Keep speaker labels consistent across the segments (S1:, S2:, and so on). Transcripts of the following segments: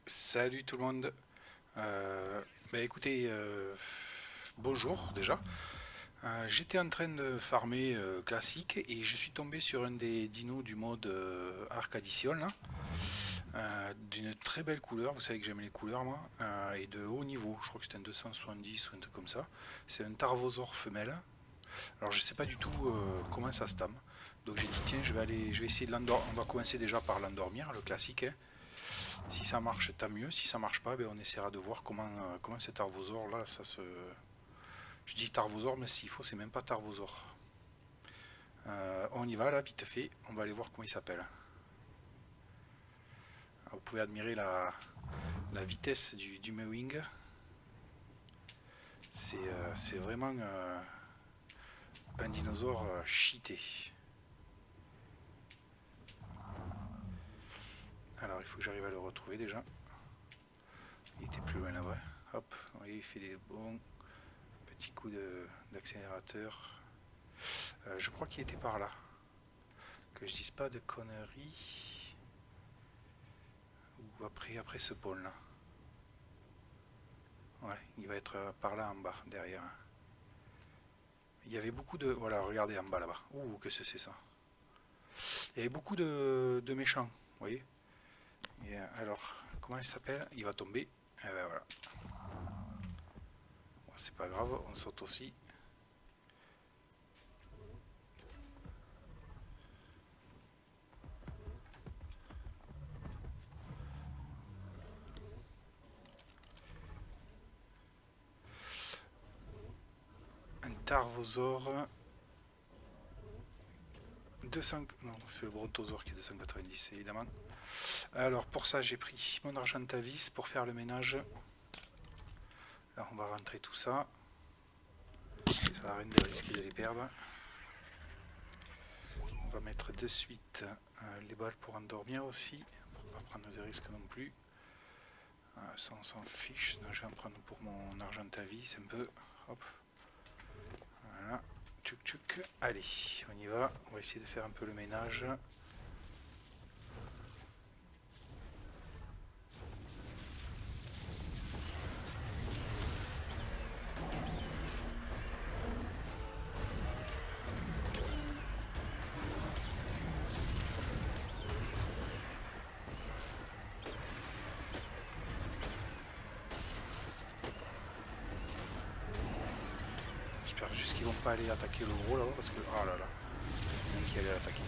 S1: Salut tout le monde. Écoutez, bonjour déjà. J'étais en train de farmer classique et je suis tombé sur un des dinos du mode Arc Addition là, d'une très belle couleur. Vous savez que j'aime les couleurs moi, et de haut niveau. Je crois que c'est un 270 ou un truc comme ça. C'est un Tarvosaur femelle. Alors je sais pas du tout comment ça se tame. Donc j'ai dit tiens je vais essayer de l'endormir. On va commencer déjà par l'endormir, le classique, hein. Si ça marche, tant mieux. Si ça marche pas, on essaiera de voir comment cet arvosaure là, ça se. Je dis tarvosaure, mais s'il faut, c'est même pas tarvosaure. On y va là, vite fait. On va aller voir comment il s'appelle. Vous pouvez admirer la vitesse du mewing. C'est vraiment un dinosaure cheaté. Alors il faut que j'arrive à le retrouver déjà. Il était plus loin là-bas. Hop, vous voyez, il fait des bons petits coups d'accélérateur. Je crois qu'il était par là. Que je dise pas de conneries. Ou après ce pôle là. Ouais, il va être par là en bas, derrière. Il y avait beaucoup de. Voilà, regardez en bas là-bas. Ouh, que c'est ça. Il y avait beaucoup de méchants, vous voyez. Et alors, comment il s'appelle? Il va tomber. Et ben voilà. Bon, c'est pas grave, on saute aussi. Un Tarvosaure. 200. Non, c'est le Brontosaure qui est 290, évidemment. Alors, pour ça, j'ai pris mon Argentavis pour faire le ménage. Là, on va rentrer tout ça. Ça va rien de risquer de les perdre. On va mettre de suite les balles pour endormir aussi, pour ne pas prendre de risques non plus. Ça on s'en fiche, donc je vais en prendre pour mon Argentavis un peu. Hop. Voilà. Tchouk tchouk. Allez, on y va. On va essayer de faire un peu le ménage. J'espère juste qu'ils vont pas aller attaquer le gros là-bas parce que. Oh là là. Il y en a qui allait l'attaquer.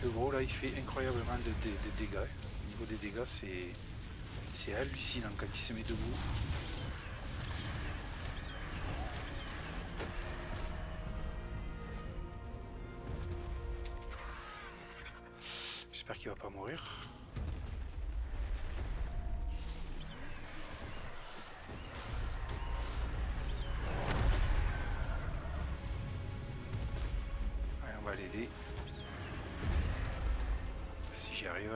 S1: Le gros là il fait incroyablement de dégâts. Au niveau des dégâts c'est hallucinant quand il se met debout. J'espère qu'il va pas mourir. Allez, on va l'aider. Si j'y arrive.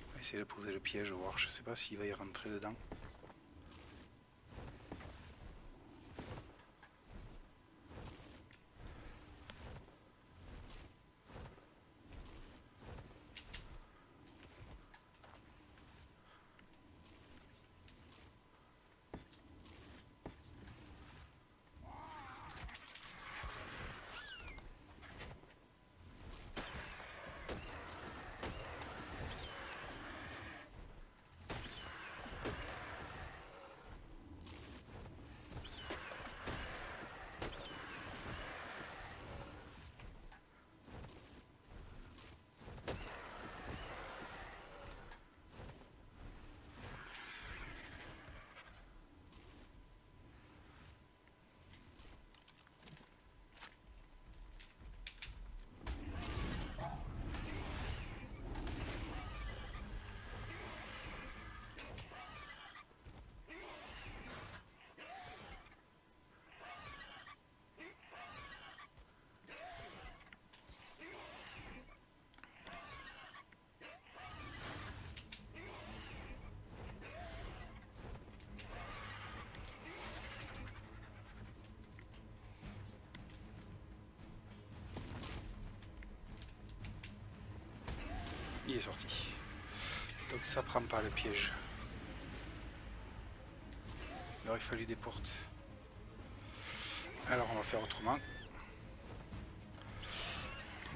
S1: On va essayer de poser le piège, voir. Je sais pas s'il va y rentrer dedans. Il est sorti. Donc ça prend pas le piège. Il aurait fallu des portes. Alors on va faire autrement.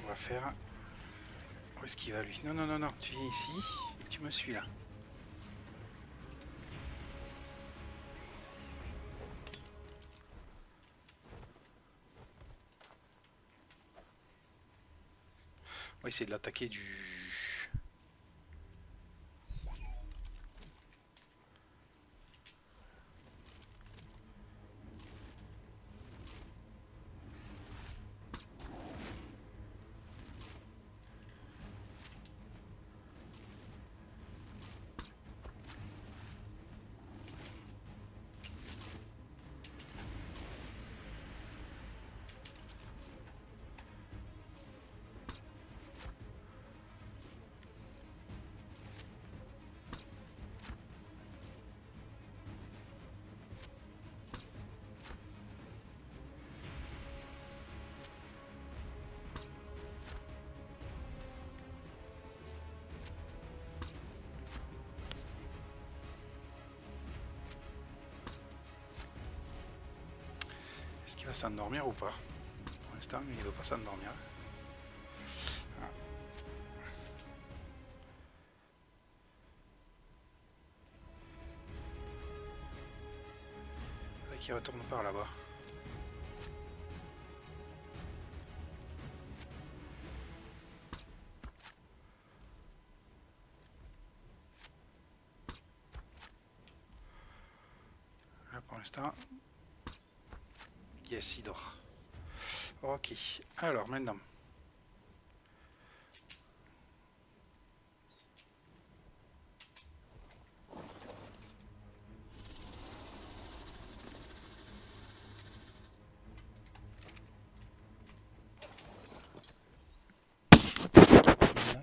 S1: On va faire... Où est-ce qu'il va lui? Non, non, non, non. Tu viens ici et tu me suis là. On va essayer de l'attaquer du... Est-ce qu'il va s'endormir ou pas? Pour l'instant, il ne veut pas s'endormir. Ah. Faudrait qu'il retourne par là-bas. Là, pour l'instant... Yes, il dort. Ok. Alors, maintenant...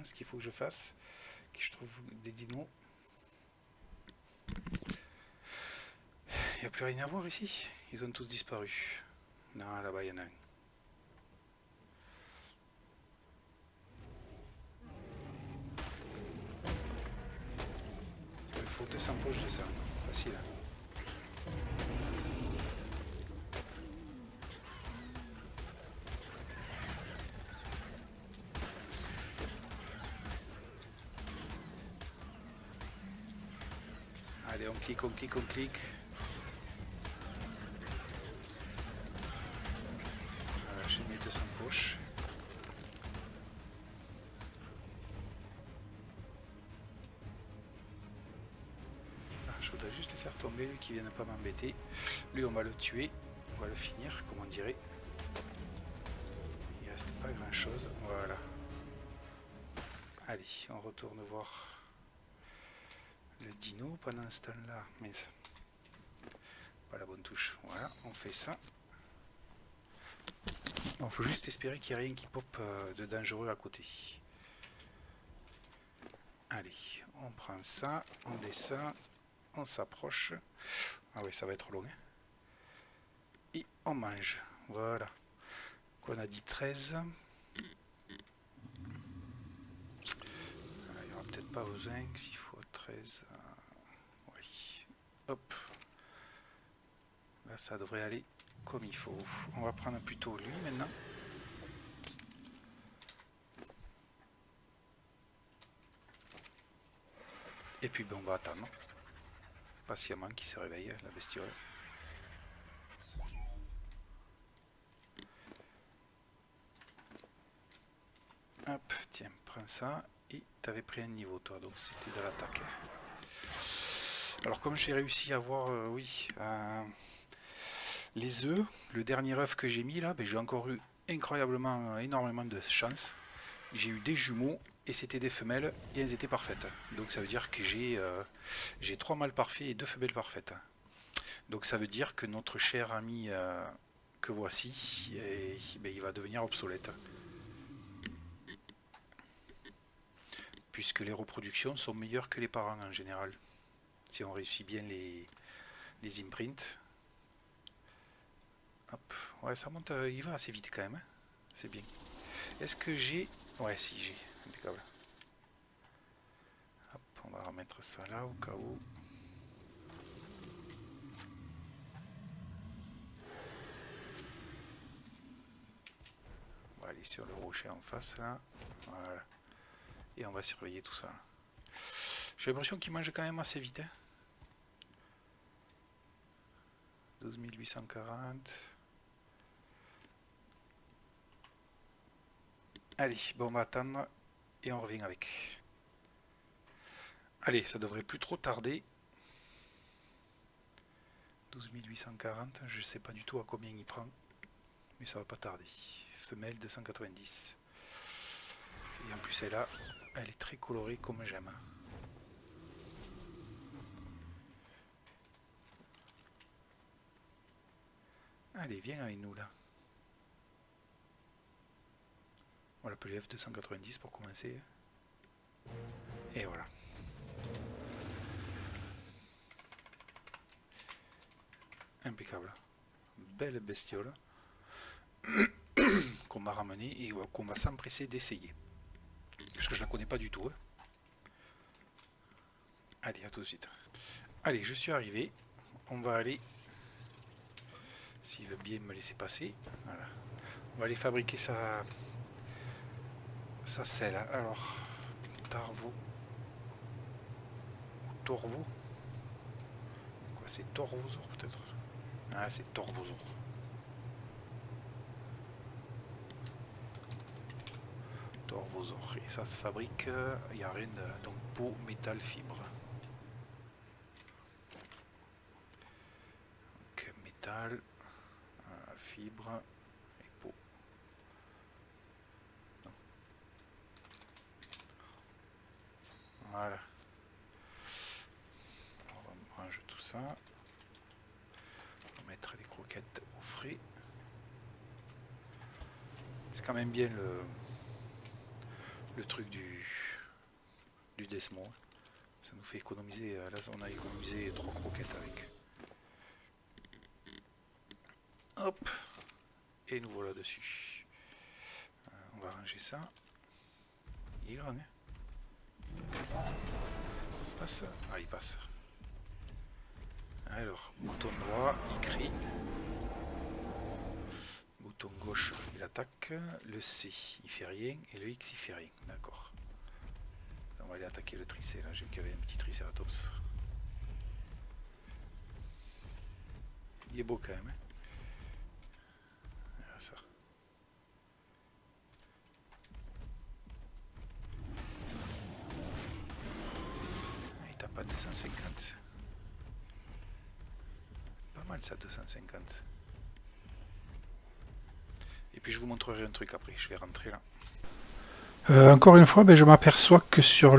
S1: ce qu'il faut que je fasse, que je trouve des dinos. Il n'y a plus rien à voir ici. Ils ont tous disparu. Non, là-bas, il y en a un. Il faut 200 poches de ça. Facile. Allez, on clique, on clique, on clique. Voilà, j'ai mis 200 poches. Ah, je voudrais juste le faire tomber, lui qui vient de pas m'embêter. Lui, on va le tuer. On va le finir, comme on dirait. Il reste pas grand chose. Voilà. Allez, on retourne voir le dino pendant ce temps-là. Mais pas la bonne touche. Voilà, on fait ça. Il faut juste espérer qu'il n'y ait rien qui pop de dangereux à côté. Allez, on prend ça, on descend, on s'approche. Ah oui, ça va être long. Hein. Et on mange. Voilà. On a dit 13. Il n'y aura peut-être pas besoin s'il faut 13. Oui. Hop. Là, ça devrait aller comme il faut. On va prendre plutôt lui maintenant. Et puis ben, on va attendre patiemment qu'il se réveille, la bestiole. Hop, tiens, prends ça. Et t'avais pris un niveau toi, donc c'était de l'attaque. Alors comme j'ai réussi à avoir, oui, les œufs, le dernier œuf que j'ai mis là, ben, j'ai encore eu incroyablement, énormément de chance. J'ai eu des jumeaux et c'était des femelles et elles étaient parfaites. Donc ça veut dire que j'ai 3 mâles parfaits et 2 femelles parfaites. Donc ça veut dire que notre cher ami que voici, ben, il va devenir obsolète. Puisque les reproductions sont meilleures que les parents en général. Si on réussit bien les imprints. Hop. Ouais, ça monte, il va assez vite quand même. Hein. C'est bien. Est-ce que j'ai... Ouais, si, j'ai. Impeccable. mettre ça là au cas où. On va aller sur le rocher en face là. Voilà. Et on va surveiller tout ça. J'ai l'impression qu'il mange quand même assez vite. Hein. 12 840. Allez, bon, on va attendre et on revient avec. Allez, ça devrait plus trop tarder. 12 840, je sais pas du tout à combien il prend, mais ça va pas tarder. Femelle 290. Et en plus elle est très colorée comme j'aime. Allez, viens avec nous là. On va l'appeler F290 pour commencer. Et voilà. Impeccable. Belle bestiole qu'on va ramener et qu'on va s'empresser d'essayer. Parce que je la connais pas du tout. Hein. Allez, à tout de suite. Allez, je suis arrivé. On va aller... S'il veut bien me laisser passer. Voilà. On va aller fabriquer sa selle. Alors, Tarvo. Torvo. Quoi, c'est Torvosor peut-être? Ah, c'est Torvosor. Torvosor. Et ça se fabrique, il n'y a rien de... Donc, peau, métal, fibre. Donc, métal, fibre et peau. Non. Voilà. On range tout ça. On va mettre les croquettes au frais. C'est quand même bien le truc du Desmo. Ça nous fait économiser. Là, on a économisé 3 croquettes avec. Hop. Et nous voilà dessus. On va ranger ça. Il est grand, hein? Passe. Ah, il passe. Alors, bouton droit, il crie. Bouton gauche, il attaque. Le C, il fait rien. Et le X, il fait rien. D'accord. On va aller attaquer le tricé. Là, j'ai vu qu'il y avait un petit tricératops. Il est beau quand même. Hein. Voilà ça. Il tape à 250. Pas mal ça, 250. Et puis je vous montrerai un truc après. Je vais rentrer là. Encore une fois, je m'aperçois que sur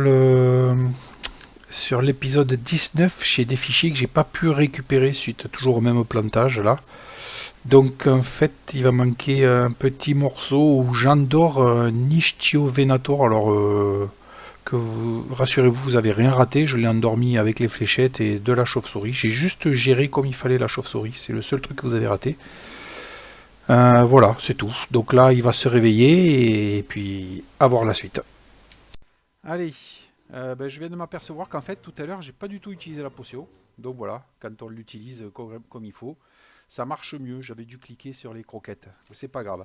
S1: l'épisode 19, j'ai des fichiers que j'ai pas pu récupérer suite toujours au même plantage là. Donc en fait, il va manquer un petit morceau où j'endors Nishtio Venator. Alors rassurez-vous, vous avez rien raté. Je l'ai endormi avec les fléchettes et de la chauve-souris. J'ai juste géré comme il fallait la chauve-souris. C'est le seul truc que vous avez raté. Voilà, c'est tout. Donc là, il va se réveiller et puis avoir la suite. Allez, je viens de m'apercevoir qu'en fait, tout à l'heure, j'ai pas du tout utilisé la potion. Donc voilà, quand on l'utilise comme il faut, ça marche mieux. J'avais dû cliquer sur les croquettes. C'est pas grave.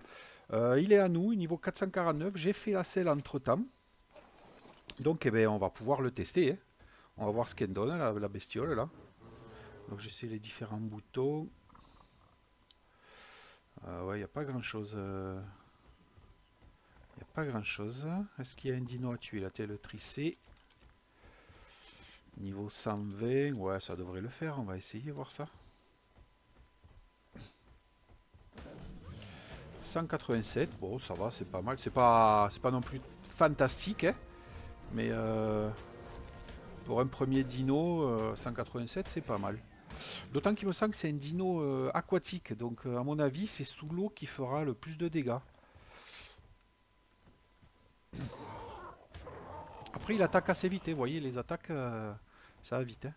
S1: Il est à nous, niveau 449. J'ai fait la selle entre-temps. Donc, on va pouvoir le tester. Hein. On va voir ce qu'elle donne, la bestiole, là. Donc, j'essaie les différents boutons. Ouais, il n'y a pas grand-chose. Il n'y a pas grand-chose. Est-ce qu'il y a un dino à tuer, là? Le tricé. Niveau 120. Ouais, ça devrait le faire. On va essayer, voir ça. 187. Bon, ça va, c'est pas mal. C'est pas non plus fantastique, hein. Mais pour un premier dino, 187, c'est pas mal. D'autant qu'il me semble que c'est un dino aquatique. Donc, à mon avis, c'est sous l'eau qui fera le plus de dégâts. Après, il attaque assez vite. Hein. Vous voyez, les attaques, ça va vite. Hein.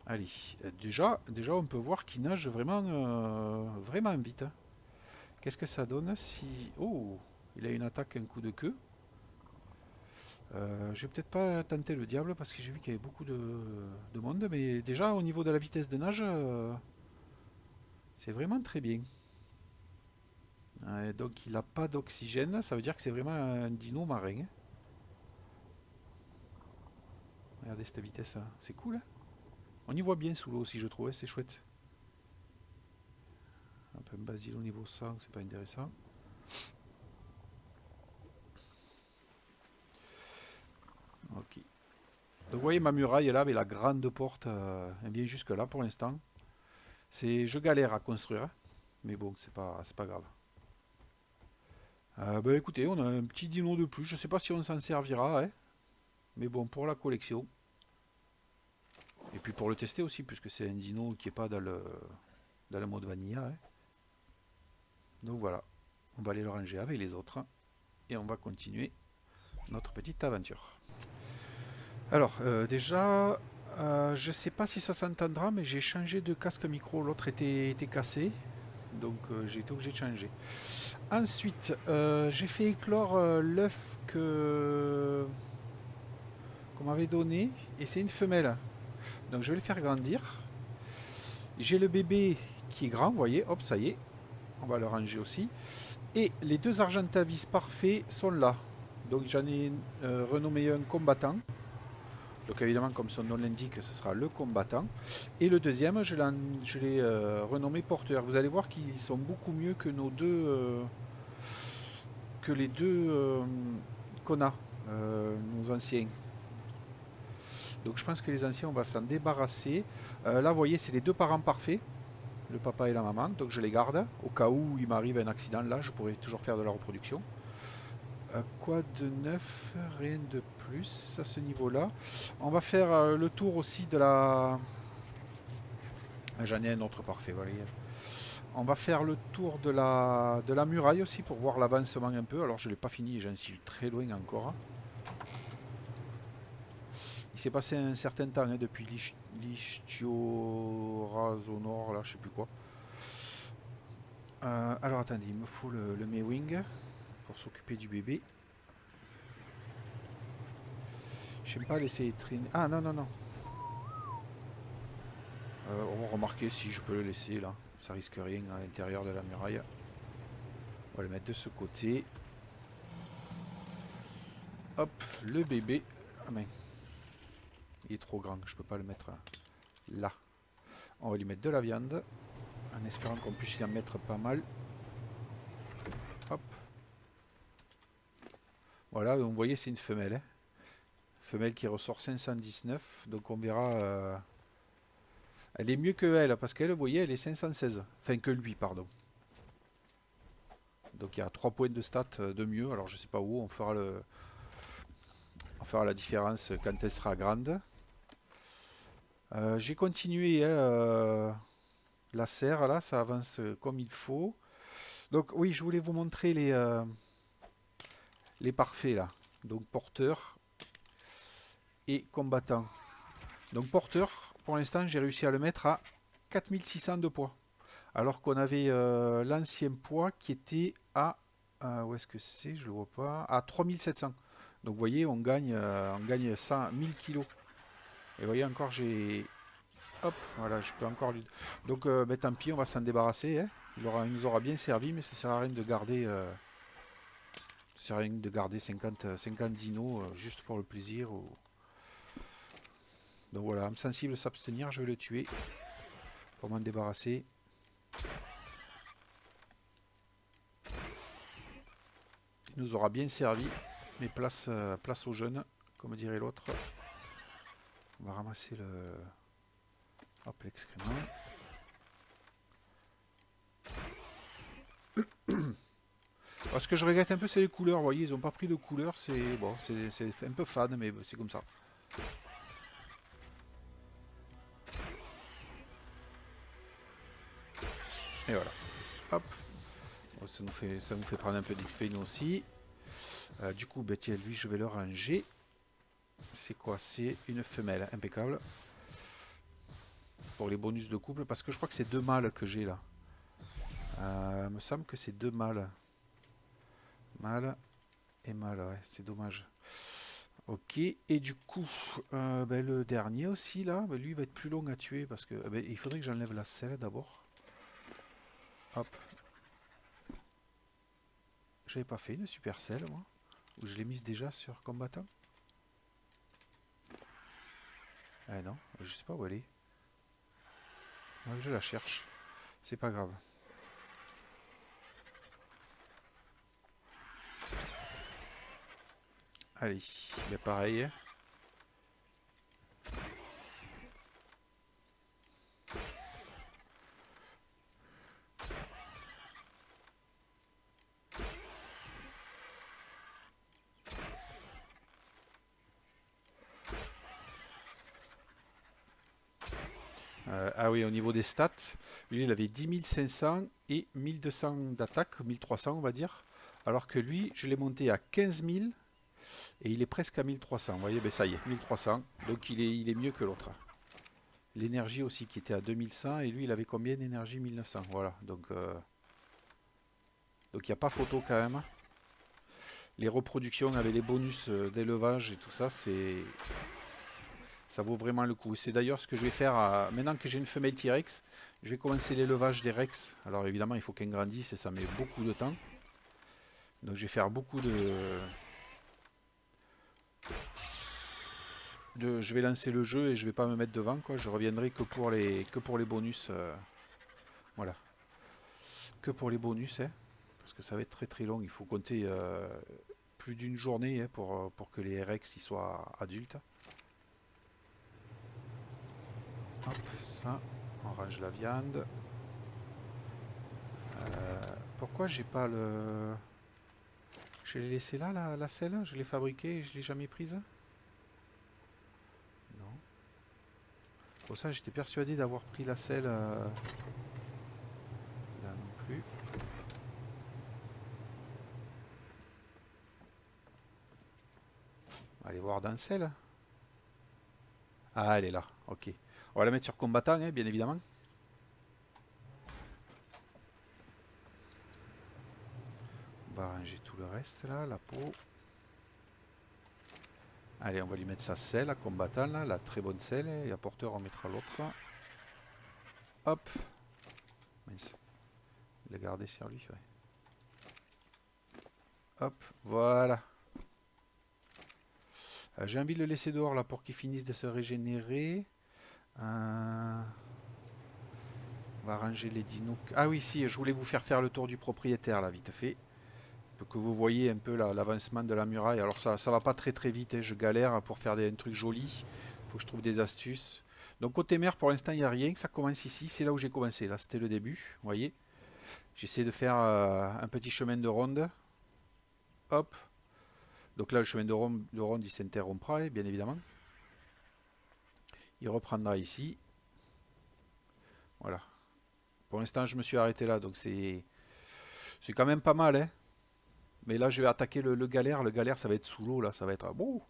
S1: Allez, déjà, on peut voir qu'il nage vraiment vite. Hein. Qu'est-ce que ça donne si... Oh, il a une attaque, un coup de queue.
S2: Je vais peut-être pas tenter le diable parce que j'ai vu qu'il y avait beaucoup de monde, mais déjà au niveau de la vitesse de nage, c'est vraiment très bien. Donc il n'a pas d'oxygène, ça veut dire que c'est vraiment un dino marin, hein. Regardez cette vitesse, hein. C'est cool, hein. On y voit bien sous l'eau aussi, je trouve, hein, c'est chouette. Un peu un basil au niveau 100, c'est pas intéressant. Ok. Donc vous voyez ma muraille là avec la grande porte, elle vient jusque là pour l'instant. Je galère à construire, hein, mais bon, c'est pas grave. Bah écoutez, on a un petit dino de plus. Je sais pas si on s'en servira, hein, mais bon, pour la collection. Et puis pour le tester aussi, puisque c'est un dino qui est pas dans le mode vanilla, hein. Donc voilà, on va aller le ranger avec les autres et on va continuer notre petite aventure. Alors, déjà, je sais pas si ça s'entendra, mais j'ai changé de casque micro. L'autre était cassé, donc j'ai été obligé de changer. Ensuite, j'ai fait éclore l'œuf qu'on m'avait donné, et c'est une femelle. Donc je vais le faire grandir. J'ai le bébé qui est grand, vous voyez, hop, ça y est, on va le ranger aussi. Et les deux Argentavis parfaits sont là. Donc j'en ai renommé un combattant. Donc évidemment, comme son nom l'indique, ce sera le combattant. Et le deuxième, je l'ai renommé porteur. Vous allez voir qu'ils sont beaucoup mieux que que les deux qu'on a, nos anciens. Donc je pense que les anciens, on va s'en débarrasser. Là, vous voyez, c'est les deux parents parfaits, le papa et la maman. Donc je les garde. Au cas où il m'arrive un accident, là, je pourrais toujours faire de la reproduction. Quoi de neuf? Rien de plus à ce niveau-là. On va faire le tour aussi de la... J'en ai un autre parfait, voilà. On va faire le tour de la muraille aussi pour voir l'avancement un peu. Alors je ne l'ai pas fini, j'en suis très loin encore. Il s'est passé un certain temps hein, depuis Lichtiorazonor, là je sais plus quoi. Alors attendez, il me faut le Mewing pour s'occuper du bébé. J'aime pas laisser traîner. Ah non, non, non. On va remarquer si je peux le laisser là. Ça risque rien à l'intérieur de la muraille. On va le mettre de ce côté. Hop, le bébé. Ah mais il est trop grand, je peux pas le mettre là. On va lui mettre de la viande. En espérant qu'on puisse y en mettre pas mal. Hop. Voilà, donc vous voyez c'est une femelle, hein. Femelle qui ressort 519. Donc on verra. Elle est mieux que elle, parce qu'elle, vous voyez, elle est 516. Enfin que lui, pardon. Donc il y a 3 points de stats de mieux. Alors je sais pas où, on fera la différence quand elle sera grande. J'ai continué hein, la serre, là, ça avance comme il faut. Donc oui, je voulais vous montrer les parfaits là. Donc porteur et combattant. Donc porteur, pour l'instant, j'ai réussi à le mettre à 4600 de poids. Alors qu'on avait l'ancien poids qui était à... où est-ce que c'est? Je le vois pas. À 3700. Donc vous voyez, on gagne 100, 1000 kilos. Et vous voyez encore, j'ai... Hop, voilà, je peux encore lui... Donc ben, tant pis, on va s'en débarrasser, hein. Il nous aura bien servi, mais ça sert à rien de garder... ça sert à rien de garder 50 dinos juste pour le plaisir. Donc voilà, âme sensible s'abstenir, je vais le tuer pour m'en débarrasser. Il nous aura bien servi, mais place aux jeunes, comme dirait l'autre. On va ramasser hop, l'excrément. Alors, ce que je regrette un peu, c'est les couleurs. Vous voyez, ils n'ont pas pris de couleurs. C'est bon, c'est un peu fade, mais c'est comme ça. Et voilà. Hop. Bon, ça nous fait prendre un peu d'XP nous aussi. Du coup, ben, tiens, lui, je vais le ranger. C'est quoi? C'est une femelle. Impeccable. Pour les bonus de couple, parce que je crois que c'est deux mâles que j'ai là. Il me semble que c'est deux mâles. Mâle et mâle, ouais, c'est dommage. Ok, et du coup, ben, le dernier aussi là, ben, lui il va être plus long à tuer parce que ben, il faudrait que j'enlève la selle d'abord. Hop, j'avais pas fait une super selle moi, ou je l'ai mise déjà sur combattant. Ah non, je sais pas où elle est. Ouais, je la cherche, c'est pas grave. Allez, ben pareil, hein. Ah oui, au niveau des stats, lui il avait 10 500 et 1200 d'attaque, 1300 on va dire. Alors que lui, je l'ai monté à 15 000 et il est presque à 1300. Vous voyez, ben ça y est, 1300. Donc il est mieux que l'autre. L'énergie aussi qui était à 2100 et lui il avait combien d'énergie? 1900. Voilà, donc il n'y a pas photo quand même. Les reproductions avec les bonus d'élevage et tout ça, ça vaut vraiment le coup. C'est d'ailleurs ce que je vais faire maintenant que j'ai une femelle T-Rex. Je vais commencer l'élevage des Rex. Alors évidemment, il faut qu'elle grandisse et ça met beaucoup de temps. Donc je vais faire beaucoup je vais lancer le jeu et je vais pas me mettre devant quoi. Je reviendrai que pour les bonus. Voilà, que pour les bonus, hein, parce que ça va être très très long. Il faut compter plus d'une journée hein, pour que les Rex y soient adultes. Hop, ça, on range la viande. Pourquoi j'ai pas le... Je l'ai laissé là, la selle. Je l'ai fabriquée et je l'ai jamais prise. Non. Pour ça, j'étais persuadé d'avoir pris la selle. Là non plus. Allez voir dans selle. Ah, elle est là. Ok. On va la mettre sur combattant, hein, bien évidemment. On va ranger tout le reste là, la peau. Allez, on va lui mettre sa selle à combattant, là, la très bonne selle. Et à porteur, on mettra l'autre. Hop. Mince. Il a gardé sur lui, ouais. Hop, voilà. J'ai envie de le laisser dehors là pour qu'il finisse de se régénérer. On va ranger les dinos. Ah oui, si, je voulais vous faire le tour du propriétaire là, vite fait. Pour que vous voyez un peu l'avancement de la muraille. Alors ça va pas très très vite, hein. Je galère pour faire un truc joli. Faut que je trouve des astuces. Donc côté mer, pour l'instant, il n'y a rien. Ça commence ici. C'est là où j'ai commencé. Là, c'était le début. Vous voyez. J'essaie de faire un petit chemin de ronde. Hop. Donc là, le chemin de ronde il s'interrompra, hein, bien évidemment. Il reprendra ici. Voilà. Pour l'instant, je me suis arrêté là. Donc c'est quand même pas mal, hein. Mais là, je vais attaquer le galère. Le galère, ça va être sous l'eau, là. Ça va être... Bon,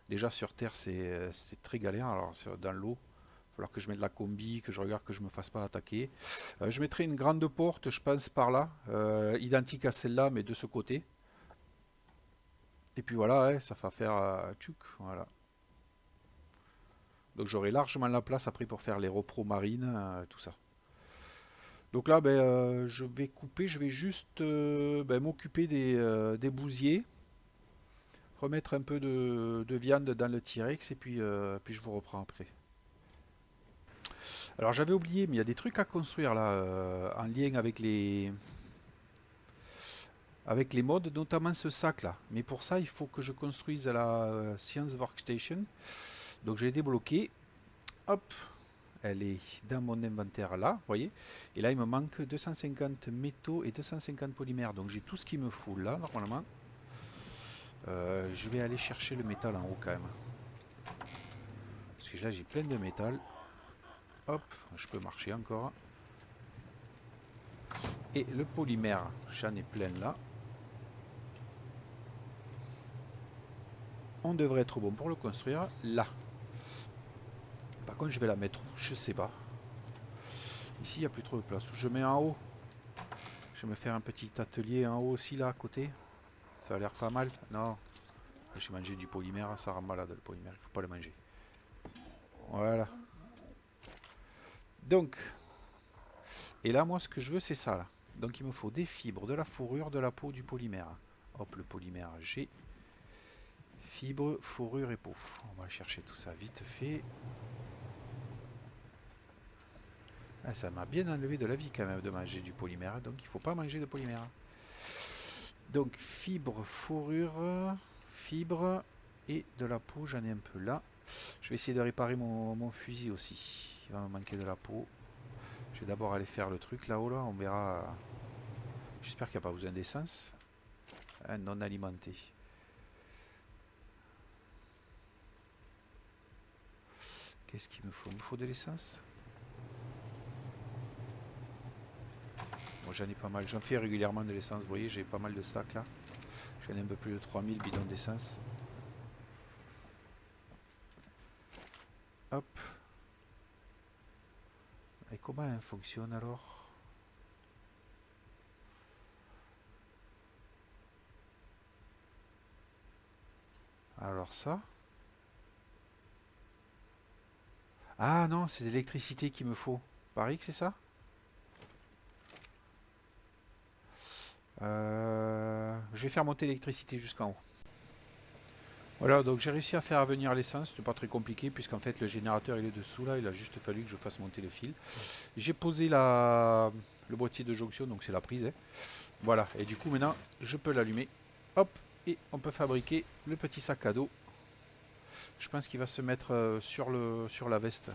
S2: déjà, sur Terre, c'est très galère. Alors, dans l'eau, il va falloir que je mette la combi, que je regarde que je me fasse pas attaquer. Je mettrai une grande porte, je pense, par là. Identique à celle-là, mais de ce côté. Et puis voilà, hein, ça va faire... tchouk, voilà. Donc, j'aurai largement la place après pour faire les repros marines, tout ça. Donc là, ben, je vais couper. Je vais juste ben, m'occuper des bousiers. Remettre un peu de viande dans le T-Rex et puis je vous reprends après. Alors j'avais oublié, mais il y a des trucs à construire là en lien avec les mods, notamment ce sac là. Mais pour ça, il faut que je construise la Science Workstation. Donc j'ai débloqué. Hop, elle est dans mon inventaire là, vous voyez. Et là, il me manque 250 métaux et 250 polymères. Donc j'ai tout ce qu'il me faut là, normalement. Je vais aller chercher le métal en haut quand même. Parce que là, j'ai plein de métal. Hop, je peux marcher encore. Et le polymère, j'en ai plein là. On devrait être bon pour le construire là. Par contre, je vais la mettre où? Je sais pas. Ici, il n'y a plus trop de place. Je mets en haut. Je vais me faire un petit atelier en haut aussi là à côté. Ça a l'air pas mal. Non. J'ai mangé du polymère, ça rend malade le polymère, il faut pas le manger. Voilà. Donc, et là, moi, ce que je veux, c'est ça, là. Donc, il me faut des fibres, de la fourrure, de la peau, du polymère. Hop, le polymère, j'ai. Fibres, fourrure et peau. On va chercher tout ça vite fait. Ah, ça m'a bien enlevé de la vie quand même de manger du polymère. Donc, il faut pas manger de polymère. Donc, fibres, fourrure, fibres et de la peau, j'en ai un peu là. Je vais essayer de réparer mon fusil aussi. Il va me manquer de la peau. Je vais d'abord aller faire le truc là-haut, là. On verra. J'espère qu'il n'y a pas besoin d'essence. Non alimenté. Qu'est-ce qu'il me faut? Il me faut de l'essence. Bon, j'en ai pas mal. J'en fais régulièrement de l'essence. Vous voyez, j'ai pas mal de stacks là. J'en ai un peu plus de 3000 bidons d'essence. Hop. Et comment elle fonctionne alors? Alors ça. Ah non, c'est de l'électricité qu'il me faut. Pareil que c'est ça? Je vais faire monter l'électricité jusqu'en haut. Voilà, donc j'ai réussi à faire venir l'essence, c'était pas très compliqué puisqu'en fait le générateur il est dessous là, il a juste fallu que je fasse monter le fil. J'ai posé le boîtier de jonction, donc c'est la prise. Hein. Voilà, et du coup maintenant je peux l'allumer. Hop, et on peut fabriquer le petit sac à dos. Je pense qu'il va se mettre sur la veste.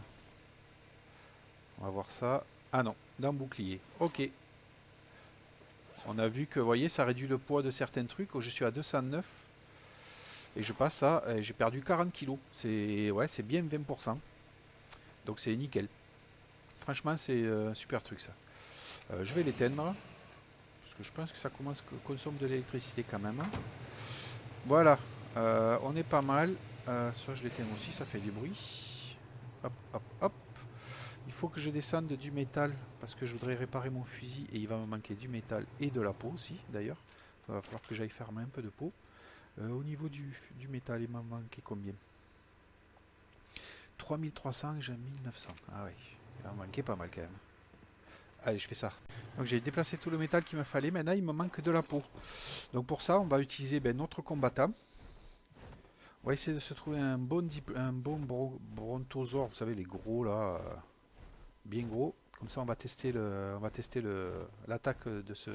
S2: On va voir ça. Ah non, dans le bouclier. Ok. On a vu que, vous voyez, ça réduit le poids de certains trucs. Je suis à 209. Et je passe à... J'ai perdu 40 kilos. C'est bien 20%. Donc c'est nickel. Franchement, c'est un super truc ça. Je vais l'éteindre. Parce que je pense que ça consomme de l'électricité quand même. Voilà. On est pas mal. Ça, je l'éteins aussi. Ça fait du bruit. Hop, hop, hop. Il faut que je descende du métal. Parce que je voudrais réparer mon fusil. Et il va me manquer du métal et de la peau aussi, d'ailleurs. Il va falloir que j'aille farmer un peu de peau. Au niveau du métal, il m'a manqué combien? 3300, j'ai 1900. Ah oui, il m'a manqué pas mal quand même. Allez, je fais ça. Donc j'ai déplacé tout le métal qu'il me fallait. Maintenant, il me manque de la peau. Donc pour ça, on va utiliser notre combattant. On va essayer de se trouver un bon brontosaure. Vous savez, les gros là, bien gros. Comme ça, on va tester l'attaque de ce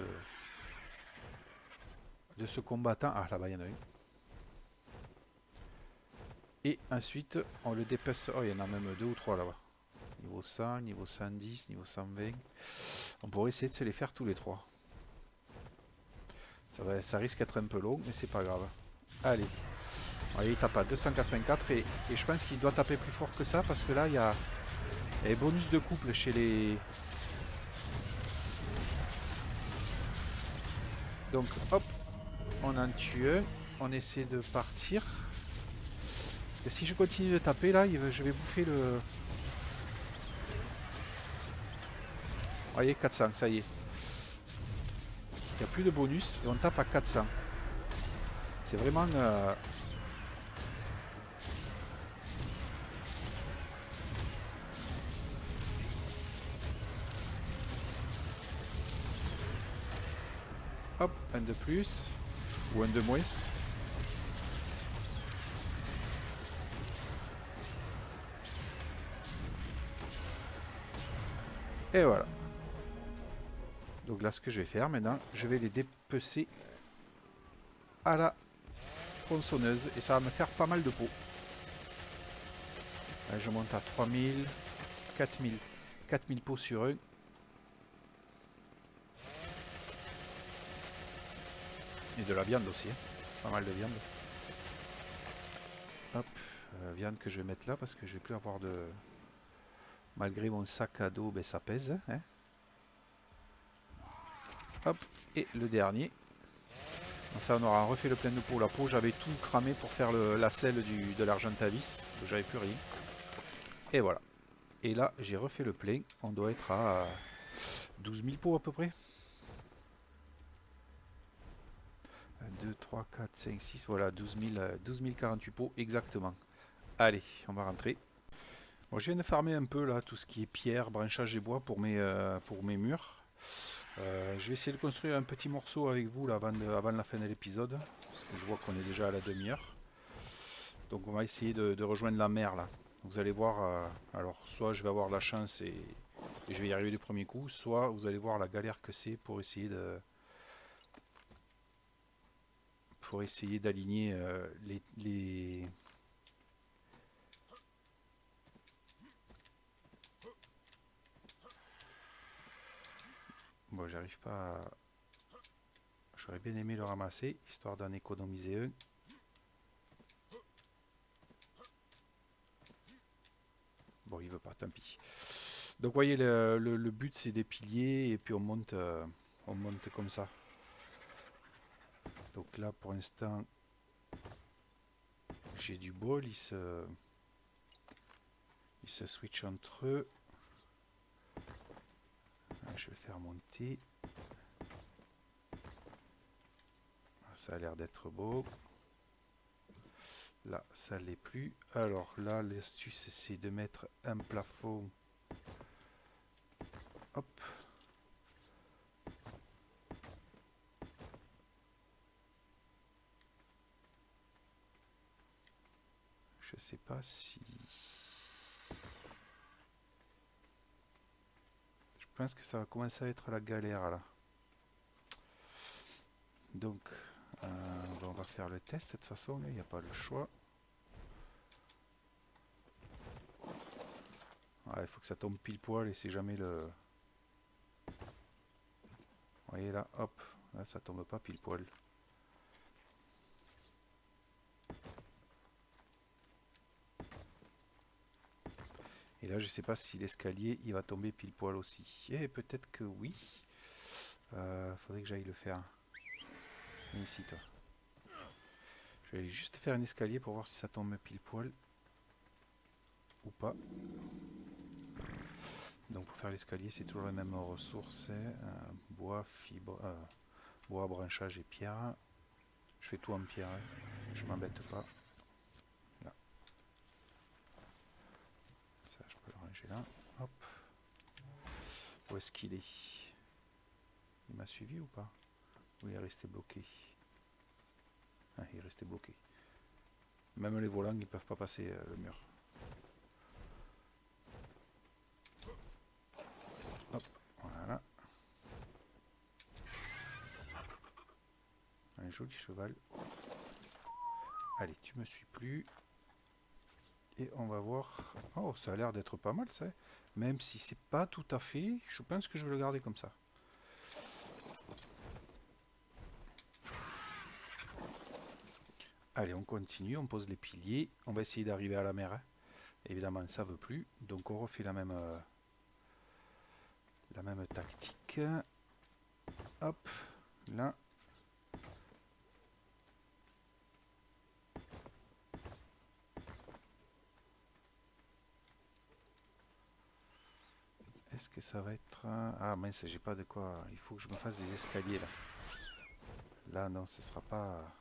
S2: combattant. Ah, là-bas, il y en a une. Et ensuite, on le dépasse. Oh, il y en a même 2 ou 3 là-bas. Niveau 100, niveau 110, niveau 120. On pourrait essayer de se les faire tous les 3. Ça risque d'être un peu long, mais c'est pas grave. Allez. Allez, il tape à 284 et je pense qu'il doit taper plus fort que ça parce que là, il y a les bonus de couple chez les... Donc, hop, on en tue un. On essaie de partir. Parce que si je continue de taper, là, je vais bouffer le... Vous voyez, 400, ça y est. Il n'y a plus de bonus et on tape à 400. C'est vraiment... Hop, un de plus. Ou un de moins. Et voilà. Donc là, ce que je vais faire maintenant, je vais les dépecer à la tronçonneuse. Et ça va me faire pas mal de peau. Là, je monte à 3000, 4000. 4000 peaux sur eux. Et de la viande aussi. Hein. Pas mal de viande. Hop. Viande que je vais mettre là parce que je vais plus avoir de... Malgré mon sac à dos, ben, ça pèse. Hein. Hop. Et le dernier. Donc ça, on aura refait le plein de peau. La peau, j'avais tout cramé pour faire la selle de l'Argentavis. Donc j'avais plus rien. Et voilà. Et là, j'ai refait le plein. On doit être à 12 000 pots à peu près. 1, 2, 3, 4, 5, 6, voilà, 12 048 pots exactement. Allez, on va rentrer. Bon, je viens de farmer un peu là, tout ce qui est pierre, branchage et bois pour mes murs. Je vais essayer de construire un petit morceau avec vous là, avant la fin de l'épisode, parce que je vois qu'on est déjà à la demi-heure. Donc on va essayer de rejoindre la mer là. Vous allez voir, alors soit je vais avoir la chance et je vais y arriver du premier coup, soit vous allez voir la galère que c'est pour essayer d'aligner les. Bon, j'arrive pas à. J'aurais bien aimé le ramasser, histoire d'en économiser un. Bon, il veut pas, tant pis. Donc, vous voyez, le but c'est des piliers et puis on monte comme ça. Donc là, pour l'instant, j'ai du bol, ils se switchent entre eux. Je vais faire monter. Ça a l'air d'être beau. Là, ça l'est plus. Alors là, l'astuce, c'est de mettre un plafond. Hop. Je sais pas si... Je pense que ça va commencer à être la galère là. Donc, on va faire le test de toute façon, il n'y a pas le choix. Il faut que ça tombe pile poil et c'est jamais le... Vous voyez là, hop, là ça tombe pas pile poil. Et là je sais pas si l'escalier il va tomber pile poil aussi. Et peut-être que oui. Faudrait que j'aille le faire. Viens ici toi. Je vais juste faire un escalier pour voir si ça tombe pile poil. Ou pas. Donc pour faire l'escalier c'est toujours les mêmes ressources. Bois, fibre, bois, branchage et pierre. Je fais tout en pierre, hein. Je m'embête pas. Là. Ça je peux le ranger là. Hop. Où est-ce qu'il est? Il m'a suivi ou pas? Ou il est resté bloqué? Ah, il est resté bloqué. Même les volants ils peuvent pas passer le mur. Hop, voilà. Un joli cheval. Allez, tu me suis plus. Et on va voir. Oh, ça a l'air d'être pas mal ça. Même si c'est pas tout à fait, je pense que je vais le garder comme ça. Allez, on continue, on pose les piliers. On va essayer d'arriver à la mer, hein. Évidemment, ça veut plus. Donc on refait la même tactique. Hop, là. Est-ce que ça va être... Ah mince, j'ai pas de quoi... Il faut que je me fasse des escaliers là. Là, non, ce sera pas...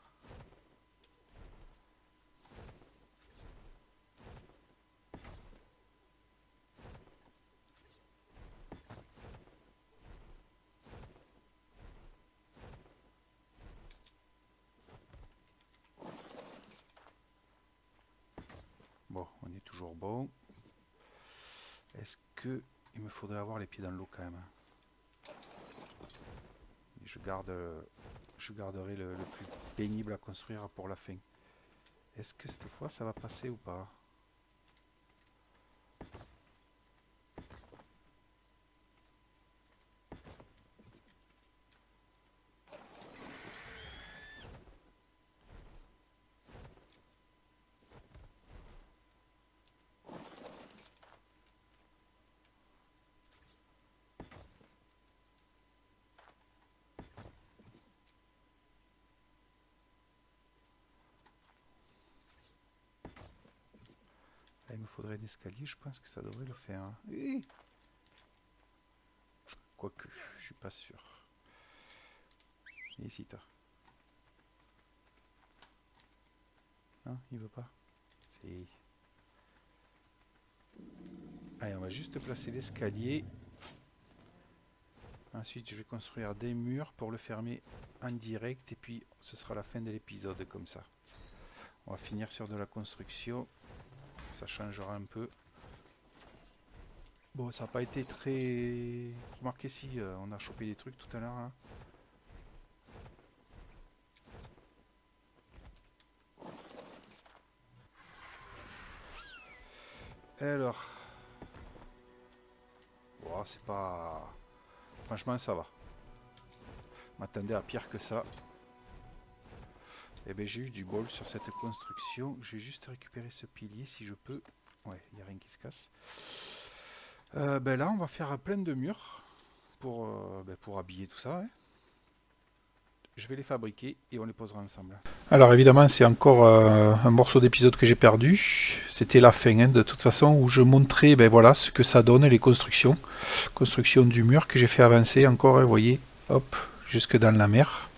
S2: Bon, on est toujours bon. Est-ce que il me faudrait avoir les pieds dans l'eau quand même? Et je garderai le plus pénible à construire pour la fin. Est-ce que cette fois ça va passer ou pas? Là, il me faudrait un escalier, je pense que ça devrait le faire, hein. Quoique, je suis pas sûr. Et ici, toi. Non, il veut pas. Allez, on va juste placer l'escalier. Ensuite, je vais construire des murs pour le fermer en direct. Et puis, ce sera la fin de l'épisode comme ça. On va finir sur de la construction. Ça changera un peu. Bon, ça n'a pas été très... Remarquez si on a chopé des trucs tout à l'heure. Hein. Alors... Oh, c'est pas... Franchement, ça va. Je m'attendais à pire que ça. Eh bien, j'ai eu du bol sur cette construction. Je vais juste récupérer ce pilier si je peux. Ouais, il n'y a rien qui se casse. Ben là, on va faire plein de murs pour habiller tout ça. Hein. Je vais les fabriquer et on les posera ensemble. Alors évidemment, c'est encore un morceau d'épisode que j'ai perdu. C'était la fin, hein, de toute façon, où je montrais voilà, ce que ça donne, les constructions. Construction du mur que j'ai fait avancer encore, vous voyez, hop, jusque dans la mer.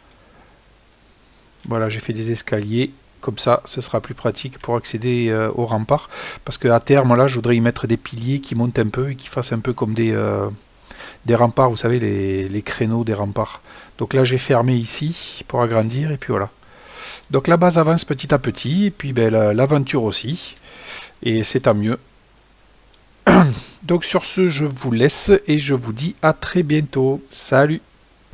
S2: Voilà, j'ai fait des escaliers. Comme ça, ce sera plus pratique pour accéder au rempart. Parce qu'à terme, là, je voudrais y mettre des piliers qui montent un peu et qui fassent un peu comme des remparts, vous savez, les créneaux des remparts. Donc là, j'ai fermé ici pour agrandir et puis voilà. Donc la base avance petit à petit et puis l'aventure aussi. Et c'est tant mieux. Donc sur ce, je vous laisse et je vous dis à très bientôt. Salut!